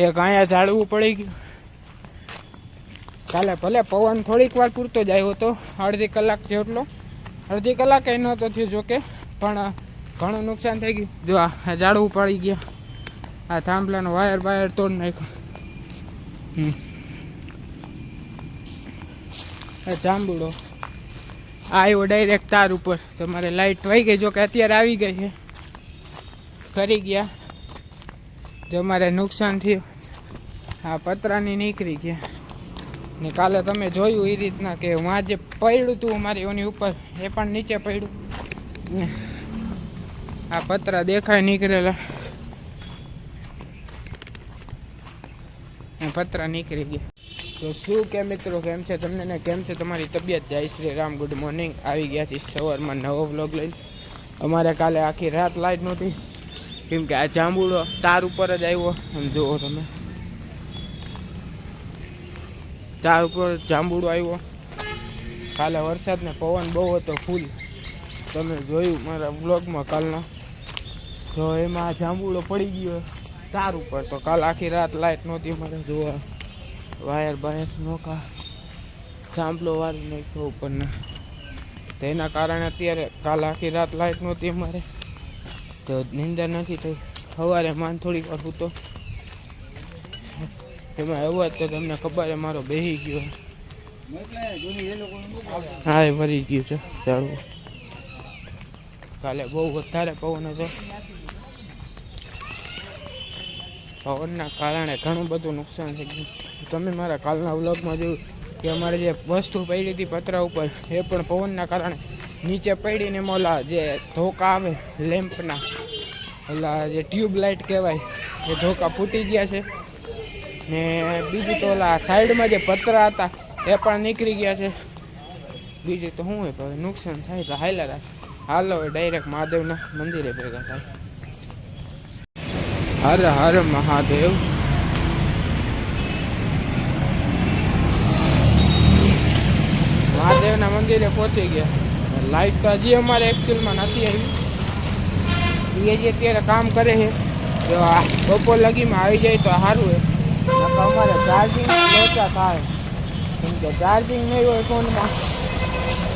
એક અહીંયા ઝાડવું પડી ગયું. કાલે ભલે પવન થોડીક વાર પૂરતો જ આવ્યો હતો, અડધી કલાક જેટલો. અડધી કલાક એ નહોતો થયો જોકે, પણ ઘણું નુકસાન થઈ ગયું. જો આ ઝાડવું પડી ગયા, આ થાંભલાનો વાયર તોડી નાખ્યો. જાંબુડો આવ્યો ડાયરેક્ટ તાર ઉપર. તમારે લાઈટ વહી ગઈ, જો કે અત્યારે આવી ગઈ છે. કરી ગયા જો મારે નુકસાન થયું. આ પતરાની નીકળી ગયા ને કાલે તમે જોયું એ રીતના કે વાં જે પડ્યું હતું અમારી એની ઉપર, એ પણ નીચે પડ્યું. આ પતરા દેખાય નીકળેલા, એ પતરા નીકળી ગયા. તો શું કે મિત્રો, કેમ છે તમને ને કેમ છે તમારી તબિયત? જય શ્રી રામ, ગુડ મોર્નિંગ. આવી ગયા છે સવારમાં નવો વ્લોગ લઈને. અમારે કાલે આખી રાત લાઈટ નહોતી, કેમ કે આ જાંબુડો તાર ઉપર જ આવ્યો. આમ જુઓ તમે, તાર ઉપર જાંબુડો આવ્યો. કાલે વરસાદ ને પવન બહુ હતો, ફૂલ. તમે જોયું મારા વ્લોગમાં કાલના, તો એમાં આ જાંબુડો પડી ગયો તાર ઉપર. તો કાલ આખી રાત લાઈટ નહોતી મારે. જોવા વાયર નોખા થાંભલો વાળી નાખ્યો ઉપરના. તો એના કારણે અત્યારે કાલ આખી રાત લાઈટ નહોતી અમારે, તો નિંદર નથી થઈ. સવારે માન થોડીક વાર હતો, એમાં અવાજ તો તમને ખબર છે મારો બેસી ગયો. હા, એ ભરી ગયું છે ઝાડવું. કાલે બહુ વધારે પવન હતો, પવનના કારણે ઘણું બધું નુકસાન થઈ ગયું. તમે મારા કાલના વ્લોગમાં જોયું કે અમારે જે વસ્તુ પડી હતી પતરા ઉપર, એ પણ પવનના કારણે નીચે પડીને ઓલા જે ધોકા આવે લેમ્પના, ઓલા જે ટ્યુબ લાઇટ કહેવાય, એ ધોકા ફૂટી ગયા છે. ને બીજું તો ઓલા સાઈડમાં જે પતરા હતા એ પણ નીકળી ગયા છે. બીજું તો શું હોય, હવે નુકસાન થાય તો હાલ્યા રાખે. હાલો ડાયરેક્ટ મહાદેવના મંદિરે ભેગા થાય. હર હર મહાદેવ. મહાદેવના મંદિરે પહોંચી ગયા. લાઈટ તો હજી અમારે એકચ્યુઅલમાં નથી આવી, એ જે અત્યારે કામ કરે છે. જો આ બપોર લગીમાં આવી જાય તો સારું હોય. અમારે ચાર્જિંગ લોચા થાય, કેમ કે ચાર્જિંગ નહીં હોય ફોનમાં,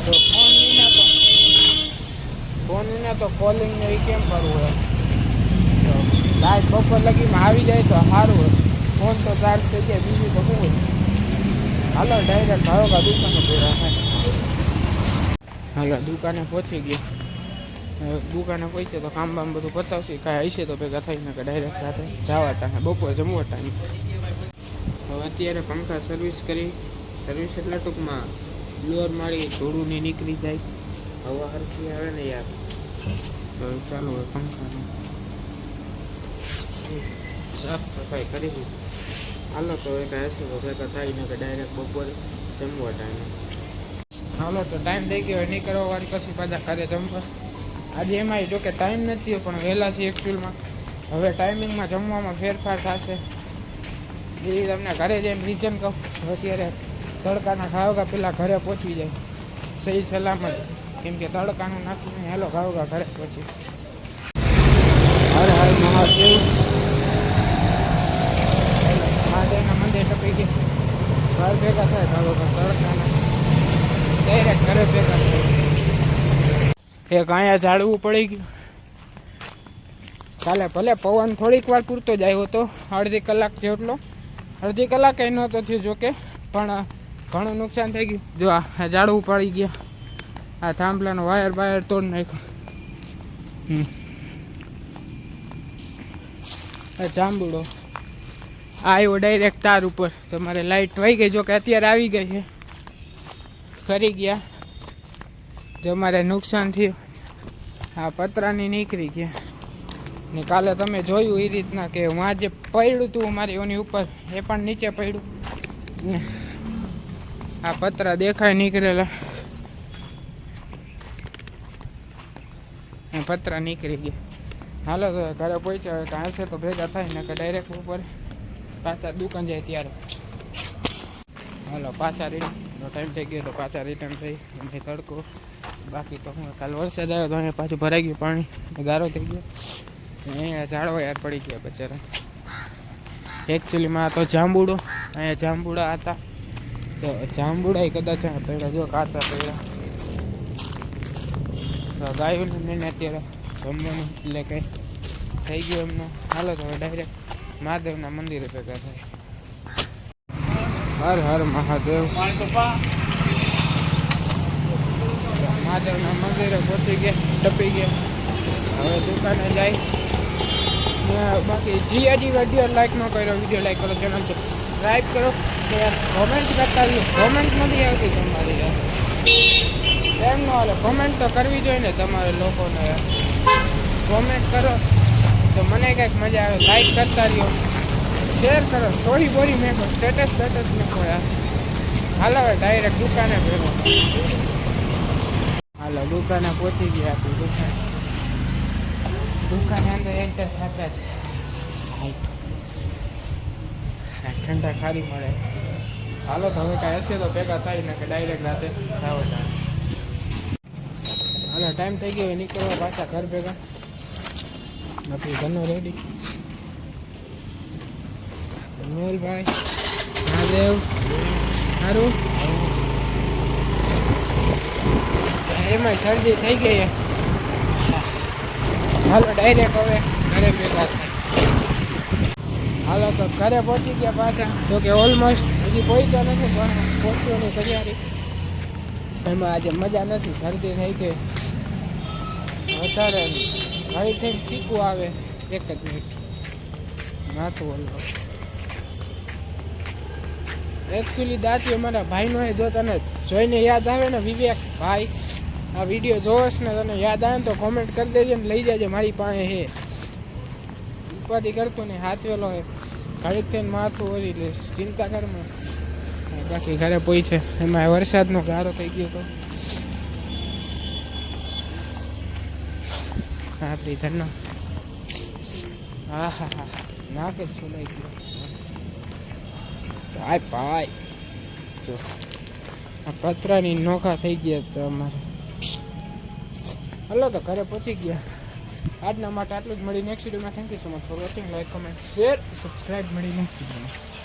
તો ફોન વિના તો કોલિંગ ને એ કેમ કરવું હોય. તો લાઈટ બપોર લગીમાં આવી જાય તો સારું હોય. ફોન તો ચાર્જ થઈ જાય, બીજું તો શું હોય. હાલો ડાયરેક્ટ ભાવકા દુકાને ભેગા થાય. હાલો દુકાને પહોંચી ગયા. દુકાને પહોંચે તો કામ બામ બધું પતાવશે. કાંઈ હશે તો ભેગા થઈને કે ડાયરેક્ટ રાતે જવા ટાઈમે, બપોર જમવા ટાઈમ. હવે અત્યારે પંખા સર્વિસ કરી. સર્વિસ એટલે ટૂંકમાં બ્લોઅર મારી થોડું નહીં નીકળી જાય, હવા હરખી આવે ને યાર. તો ચાલો હવે પંખાનું સાફ સફાઈ કરી દીધી. હાલો તો એ કાંઈ હશે તો ભેગા થઈને કે ડાયરેક્ટ બપોરે જમવા ટાઈમે. હાલો તો ટાઈમ થઈ ગયો નીકળવા વાળી, પછી પાછા ઘરે જમવા. આજે એમાંય જોકે ટાઈમ નથી પણ વહેલા છે એકચ્યુઅલમાં. હવે ટાઈમિંગમાં જમવામાં ફેરફાર થશે, એ તમને ઘરે જઈને રીઝન કહું. અત્યારે તડકાના ખાવગા પહેલાં ઘરે પહોંચી જાય સહી સલામત, કેમ કે તડકાનું નાખીને હેલો ખાવગા ઘરે પહોંચી. હર હર મહાદેવ. મહાદેવના મંદિર ટપી ગયા, ઘર ભેગા થાય ખાવગા તડકાના, ડાયરેક્ટ ઘરે ભેગા થાય. એક અહીંયા ઝાડવું પડી ગયું. કાલે ભલે પવન થોડીક વાર પૂરતો જ આવ્યો હતો, અડધી કલાક જેટલો. અડધી કલાક એ નહોતો થયો જોકે, પણ ઘણું નુકસાન થઈ ગયું. જો આ ઝાડવું પડી ગયા, આ થાંભલાનો વાયર તોડી નાખ્યો. જાંબુડો આવ્યો ડાયરેક્ટ તાર ઉપર. તમારે લાઈટ વહી ગઈ, જો કે અત્યારે આવી ગઈ છે. કરી ગયા જો મારે નુકસાન થયું. આ પતરાની નીકળી ગયા ને કાલે તમે જોયું એ રીતના કે વાં જે પડ્યું હતું અમારી એની ઉપર, એ પણ નીચે પડ્યું. આ પતરા દેખાય નીકળેલા, એ પતરા નીકળી ગયા. હાલો તો ઘરે પહોંચ્યા. કાંઈ હશે તો ભેગા થાય ને કે ડાયરેક્ટ ઉપર પાછા દુકાન જાય ત્યારે. હાલો પાછા રિટર્ન ટાઈમ થઈ ગયો તો પાછા રિટર્ન થઈ. અને તડકો બાકી તો હું કાલ વરસાદ આવ્યો તો અહીંયા પાછું ભરાઈ ગયું પાણી, ગારો થઈ ગયો. અહીંયા ઝાડવા યાર પડી ગયા બચારા. એકચ્યુઅલીમાં તો જાંબુડો અહીંયા જાંબુડા હતા તો જાંબુડા કદાચ પડ્યા જો કાચા પડ્યા તો ગાયોને અત્યારે જમવાનું એટલે કંઈ થઈ ગયું એમનું હાલો તો હવે ડાયરેક્ટ મહાદેવના મંદિરે ભેગા થાય હર હર મહાદેવ મહાદેવના મંદિરે પહોંચી ગયા ટપી ગયા હવે દુકાને જાય બાકી જે હજી વિડીયો લાઈક ન કર્યો વિડીયો લાઈક કરો ચેનલ સબસ્ક્રાઈબ કરો કે યાર કોમેન્ટ કરતા રહીએ કોમેન્ટ નથી આવતી તમારી યાર એમ ન હાલે કોમેન્ટ તો કરવી જોઈએ ને તમારે લોકોને યાર કોમેન્ટ કરો તો મને કંઈક મજા આવે લાઈક કરતા રહ્યો શેર કરો સ્ટોરી બોરી મેકો સ્ટેટસ મેકો યાર હાલો હવે ડાયરેક્ટ દુકાને ભેગો હાલો દુકાને પહોંચી ગયા આપણી દુકાને અંદર એન્ટર થતા જ ઠંડા ખારી મળે હાલો તો હવે કાંઈ હશે તો ભેગા થાય ને કે ડાયરેક્ટ રાતે ખાવ હાલો ટાઈમ થઈ ગયો નીકળવા પાછા ઘર ભેગા આપણી ઘરનો રેડી મેલભાઈ મહાદેવ સારું એમાં શરદી થઈ ગઈ હાલો ડાયરેક્ટ હવે ઘરે ભેગા થાય હાલો તો ઘરે પહોંચી ગયા પાછા જો કે ઓલમોસ્ટ હજી પહોંચ્યા નથી પણ પહોંચવાની તૈયારી એમાં આજે મજા નથી શરદી થઈ ગઈ વધારે ઘડી થઈને શીખવું આવે એક જ મિનિટ માથું ઓલું એકચ્યુઅલી દાંતી અમારા ભાઈનો એ જો તને જોઈને યાદ આવે ને વિવેક ભાઈ આ વિડીયો જોશ ને તને યાદ આવે ને તો કોમેન્ટ કરી દેજે ને લઈ જાજે મારી પાસે હે ઉપાધિ કરતો ને હાથવેલો હે ઘડીક થઈને માથું ઓરી લઈશ ચિંતા કરમાં બાકી ઘરે પહોંચે એમાં વરસાદનો ગારો થઈ ગયો તો આપણી ઘરનો હા હા હા નાકે જ છોડાઈ ગયો ભાઈ ભાઈ જો આ પતરાની નોખા થઈ ગયા તો અમારે હલો તો ઘરે પહોંચી ગયા આજના માટે આટલું જ મળી નેક્સ્ટ વિડીયોમાં thank you so much for watching like comment share subscribe મળી નેક્સ્ટ વિડીયોમાં